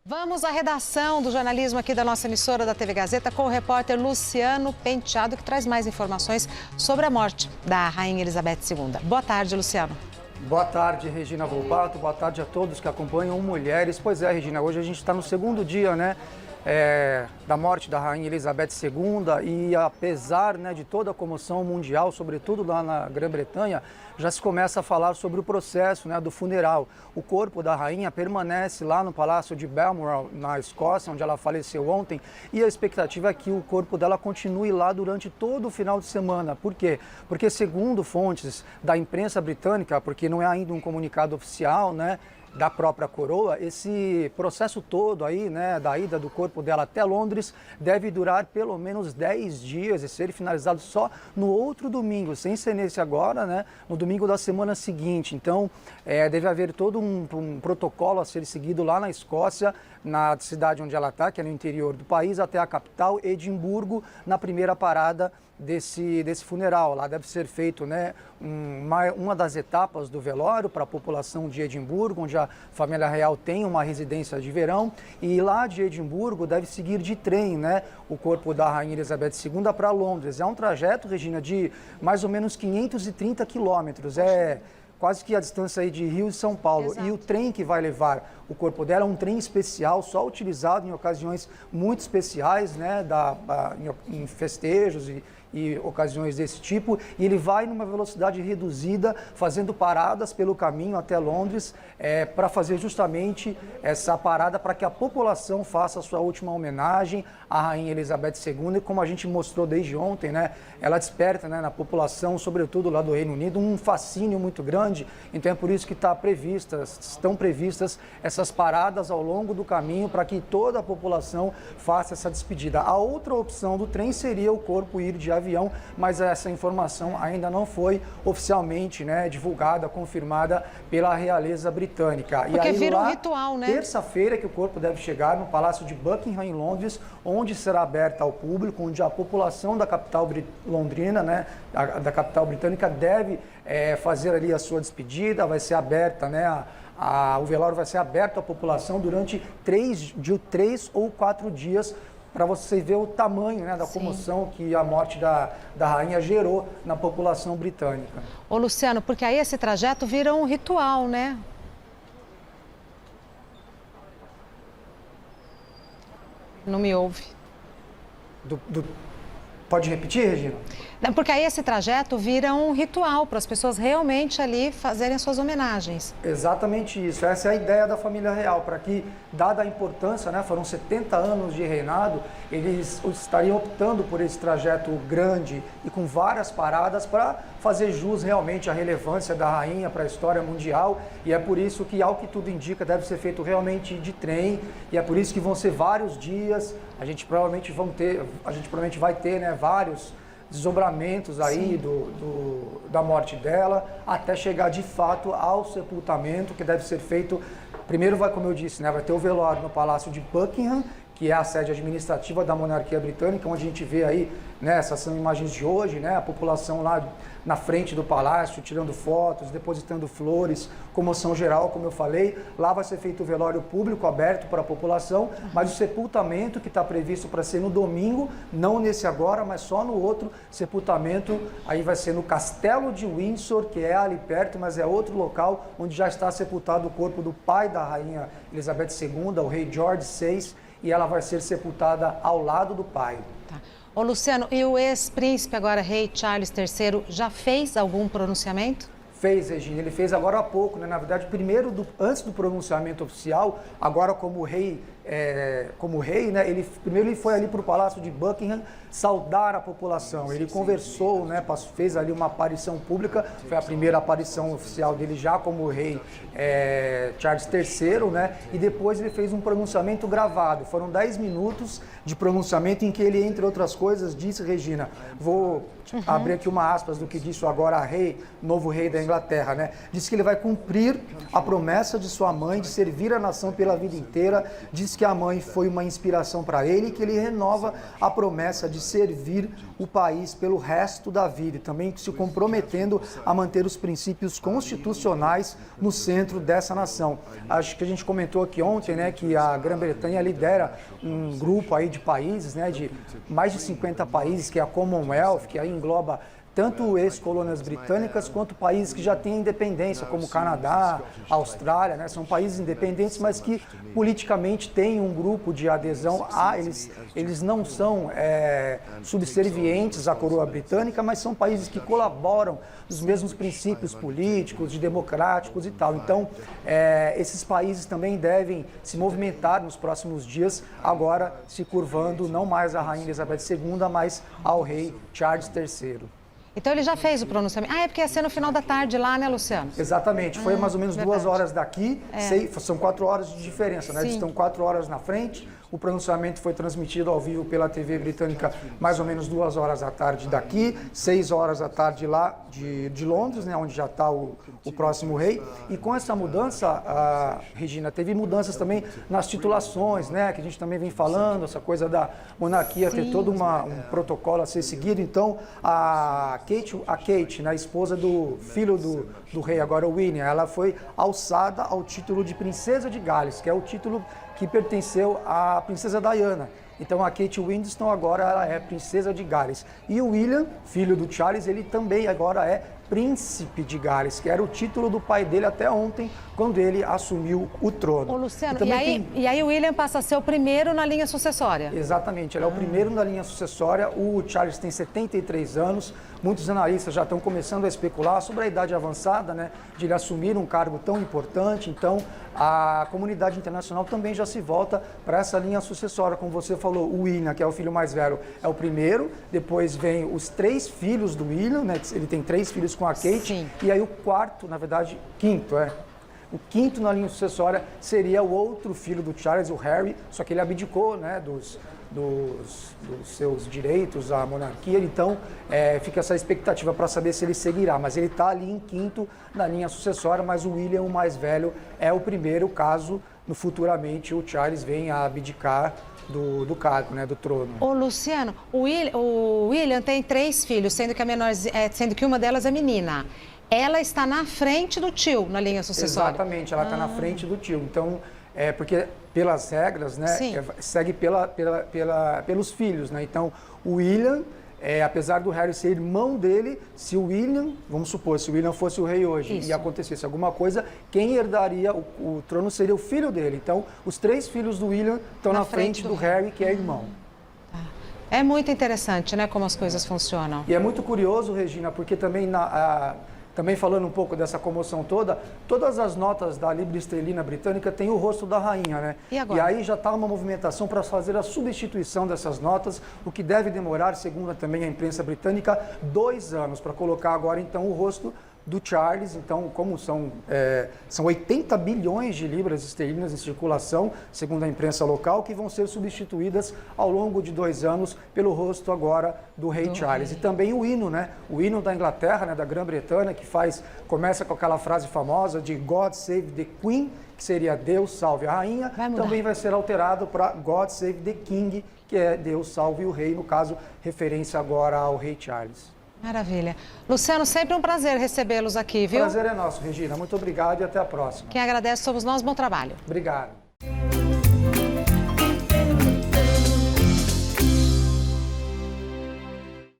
Vamos à redação do jornalismo aqui da nossa emissora da TV Gazeta com o repórter Luciano Penteado, que traz mais informações sobre a morte da Rainha Elizabeth II. Boa tarde, Luciano. Boa tarde, Regina Volpato. Boa tarde a todos que acompanham Mulheres. Pois é, Regina, hoje a gente está no segundo dia, da morte da Rainha Elizabeth II e apesar, de toda a comoção mundial, sobretudo lá na Grã-Bretanha, já se começa a falar sobre o processo, do funeral. O corpo da rainha permanece lá no Palácio de Balmoral, na Escócia, onde ela faleceu ontem, e a expectativa é que o corpo dela continue lá durante todo o final de semana. Por quê? Porque segundo fontes da imprensa britânica, porque não é ainda um comunicado oficial, da própria coroa, esse processo todo aí, da ida do corpo dela até Londres, deve durar pelo menos 10 dias e ser finalizado só no outro domingo, sem ser nesse agora, no domingo da semana seguinte. Então, deve haver todo um protocolo a ser seguido lá na Escócia, na cidade onde ela está, que é no interior do país, até a capital, Edimburgo, na primeira parada desse funeral. Lá deve ser feito uma das etapas do velório para a população de Edimburgo, onde a família real tem uma residência de verão, e lá de Edimburgo deve seguir de trem o corpo da Rainha Elizabeth II para Londres. É um trajeto, Regina, de mais ou menos 530 quilômetros, quase que a distância aí de Rio e São Paulo. Exato. E o trem que vai levar o corpo dela é um trem especial, só utilizado em ocasiões muito especiais, em festejos e ocasiões desse tipo, e ele vai numa velocidade reduzida, fazendo paradas pelo caminho até Londres, para fazer justamente essa parada para que a população faça a sua última homenagem à Rainha Elizabeth II, e como a gente mostrou desde ontem, ela desperta na população, sobretudo lá do Reino Unido, um fascínio muito grande, então é por isso que estão previstas essas paradas ao longo do caminho para que toda a população faça essa despedida. A outra opção do trem seria o corpo ir de avião, mas essa informação ainda não foi oficialmente divulgada, confirmada pela realeza britânica. Porque e aí, vira um lá, ritual, terça-feira que o corpo deve chegar no Palácio de Buckingham, em Londres, onde será aberta ao público, onde a população da capital londrina, da capital britânica, deve fazer ali a sua despedida. Vai ser aberta, o velório vai ser aberto à população durante 3 ou 4 dias, para você ver o tamanho da comoção que a morte da rainha gerou na população britânica. Ô, Luciano, porque aí esse trajeto vira um ritual, Não me ouve. Pode repetir, Regina? Não, porque aí esse trajeto vira um ritual para as pessoas realmente ali fazerem as suas homenagens. Exatamente isso. Essa é a ideia da família real, para que, dada a importância, foram 70 anos de reinado, eles estariam optando por esse trajeto grande e com várias paradas para fazer jus realmente à relevância da rainha para a história mundial, e é por isso que, ao que tudo indica, deve ser feito realmente de trem, e é por isso que vão ser vários dias. A gente provavelmente vai ter vários desdobramentos aí da morte dela, até chegar de fato ao sepultamento, que deve ser feito. Primeiro como eu disse, vai ter o velório no Palácio de Buckingham, que é a sede administrativa da monarquia britânica, onde a gente vê aí, essas são imagens de hoje, a população lá na frente do palácio, tirando fotos, depositando flores, comoção geral, como eu falei. Lá vai ser feito o velório público, aberto para a população, mas o sepultamento, que está previsto para ser no domingo, não nesse agora, mas só no outro sepultamento, aí vai ser no Castelo de Windsor, que é ali perto, mas é outro local onde já está sepultado o corpo do pai da rainha Elizabeth II, o rei George VI, e ela vai ser sepultada ao lado do pai. Tá. Ô, Luciano, e o ex-príncipe, agora rei Charles III, já fez algum pronunciamento? Fez, Regina. Ele fez agora há pouco, Na verdade, antes do pronunciamento oficial, agora como rei, ele foi ali para o Palácio de Buckingham saudar a população. Ele conversou, fez ali uma aparição pública, foi a primeira aparição oficial dele já como rei Charles III, e depois ele fez um pronunciamento gravado. Foram 10 minutos de pronunciamento em que ele, entre outras coisas, disse, Regina, vou abrir aqui uma aspas do que disse agora novo rei da Inglaterra, Inglaterra, né? Diz que ele vai cumprir a promessa de sua mãe de servir a nação pela vida inteira. Diz que a mãe foi uma inspiração para ele e que ele renova a promessa de servir o país pelo resto da vida, e também se comprometendo a manter os princípios constitucionais no centro dessa nação. Acho que a gente comentou aqui ontem, né, que a Grã-Bretanha lidera um grupo aí de países, né, de mais de 50 países, que é a Commonwealth, que aí engloba tanto ex-colônias britânicas quanto países que já têm independência, como o Canadá, a Austrália, né? São países independentes, mas que politicamente têm um grupo de adesão a eles não são subservientes à coroa britânica, mas são países que colaboram nos mesmos princípios políticos, democráticos e tal. Então, esses países também devem se movimentar nos próximos dias, agora se curvando não mais à Rainha Elizabeth II, mas ao rei Charles III. Então ele já fez o pronunciamento. É porque ia ser no final da tarde lá, né, Luciano? Exatamente, foi mais ou menos verdade. 2 horas daqui, são 4 horas de diferença, né? Eles estão 4 horas na frente. O pronunciamento foi transmitido ao vivo pela TV britânica mais ou menos 2 horas da tarde daqui, 6 horas da tarde lá de Londres, né, onde já está o próximo rei. E com essa mudança, Regina, teve mudanças também nas titulações, né, que a gente também vem falando, essa coisa da monarquia ter todo um protocolo a ser seguido. Então, a Kate, né, a esposa do filho do rei, agora o William, ela foi alçada ao título de Princesa de Gales, que é o título que pertenceu à princesa Diana. Então a Kate Windsor agora ela é princesa de Gales. E o William, filho do Charles, ele também agora é príncipe de Gales, que era o título do pai dele até ontem, quando ele assumiu o trono. Ô, Luciano, e aí o William passa a ser o primeiro na linha sucessória? Exatamente, ele é o primeiro na linha sucessória. O Charles tem 73 anos. Muitos analistas já estão começando a especular sobre a idade avançada, né, de ele assumir um cargo tão importante. Então, a comunidade internacional também já se volta para essa linha sucessória. Como você falou, o William, que é o filho mais velho, é o primeiro. Depois vem os 3 filhos do William, né, ele tem 3 filhos com a Kate. Sim. E aí o quarto, na verdade, quinto, o quinto na linha sucessória seria o outro filho do Charles, o Harry, só que ele abdicou, né, dos seus direitos à monarquia. Então fica essa expectativa para saber se ele seguirá, mas ele está ali em quinto na linha sucessória. Mas o William, o mais velho, é o primeiro, caso futuramente o Charles venha a abdicar do cargo, né, do trono. Ô, Luciano, o William tem 3 filhos, sendo que uma delas é menina. Ela está na frente do tio na linha sucessória. Exatamente, ela está na frente do tio. Então, porque pelas regras, né, segue pelos filhos, né? Então, o William, apesar do Harry ser irmão dele, se o William, vamos supor, se o William fosse o rei hoje e acontecesse alguma coisa, quem herdaria o trono seria o filho dele. Então, os 3 filhos do William estão na frente do Harry, que é irmão. É muito interessante, né, como as coisas funcionam. E é muito curioso, Regina, porque também também falando um pouco dessa comoção toda, todas as notas da Libra Esterlina Britânica têm o rosto da rainha, né? E agora? E aí já está uma movimentação para fazer a substituição dessas notas, o que deve demorar, segundo também a imprensa britânica, 2 anos, para colocar agora então o rosto do Charles. Então, como são 80 bilhões de libras esterlinas em circulação, segundo a imprensa local, que vão ser substituídas ao longo de 2 anos pelo rosto agora do rei Charles. E também o hino, né? O hino da Inglaterra, né, da Grã-Bretanha, que começa com aquela frase famosa de God Save the Queen, que seria Deus salve a rainha, também vai ser alterado para God Save the King, que é Deus salve o rei, no caso, referência agora ao rei Charles. Maravilha. Luciano, sempre um prazer recebê-los aqui, viu? O prazer é nosso, Regina. Muito obrigado e até a próxima. Quem agradece somos nós. Bom trabalho. Obrigado.